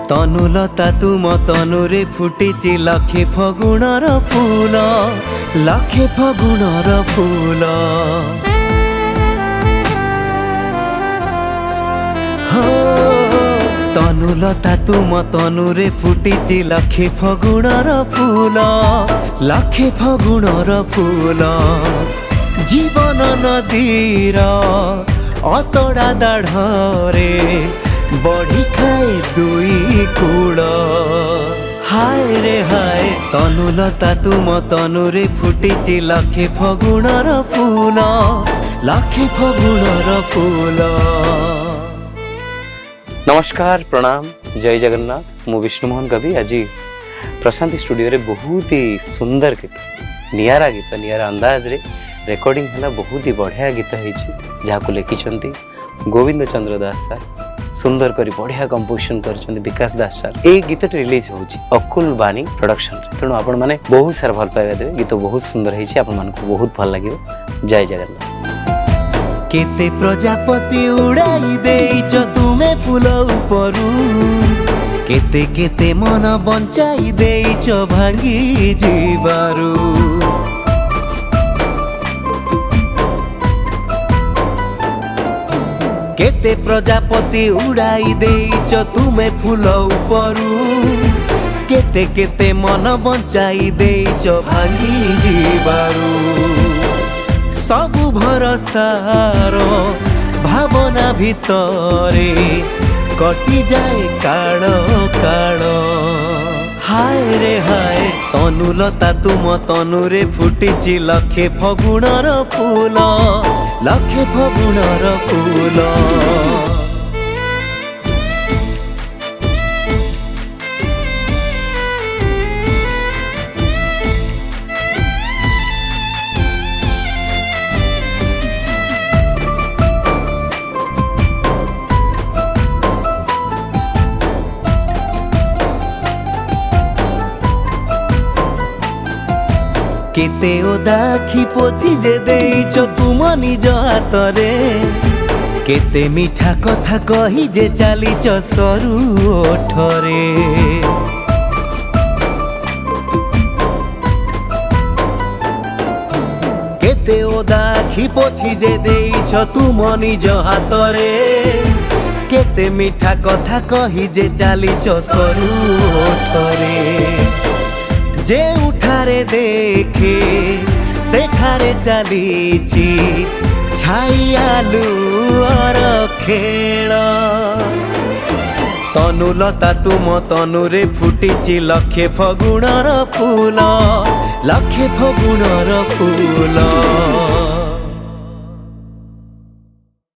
तनुलता तुम तनुरे फुटिची लखे फगुणर फूल, लखे फगुणर फूल। हो तनुलता तुम तनुरे फुटिची लखे फगुणर फूल, लखे फगुणर फूल। जीवन नदीर अतड़ा दाढ़रे बढ़ी खाए दुई कूल। हाय रे हाय तनुलता तुम तनुरे फुटिची लखे फगुणर फूल, लखे फगुणर फूल। नमस्कार प्रणाम जय जगन्नाथ। मु विष्णुमोहन कवि आज प्रशांति स्टूडियो रे बहुत ही सुंदर गीत नियारा गीत नियारा अंदाज रे रेकॉर्डिंग है। बहुत ही बढ़िया गीत है जहाँ को लिखिं गोविंद चंद्र दास सर, सुंदर करी बढ़िया कंपोजिशन कर विकास दास सर। ये गीत रिलीज होची अकुल बानी प्रोडक्शन तेणु आपण माने बहुत सारा भल पाइबा देबे। गीत बहुत सुंदर है, आपण मानक बहुत भल लागिबो। जय जगन्नाथ। केते प्रजापति उड़ाई देइछ तुमे फूल उपरू, केते केते मन बंचाई देइछ भांगी जीवारू। केते प्रजापति उड़ाई देइछ तुमे फूल उपरू, केते केते मन बंचाई देइछ भांगी जीवारू। सबु भरसार भावना भितरे कटि जाए काल काल। हाय रे हाय तनुलता तुम तनुरे फुटिची लखे फगुणर फूल, लखे फगुणर फूल। केते ओदाखी पोछि जे देइछ तुम निज हातरे, केते मीठा कथा कही जे चलीछ सरू ओठरे। केते ओदाखी पोछि जे देइछ तुम निज हातरे, केते मीठा कथा कही जे चलीछ सरू ओठरे। जे उठारे देखे सेठारे चलीची छाइयालु और खेल। तनुलता तुम तनुरे फुटिची लखे फगुणर फूल, लखे फगुणर फूल।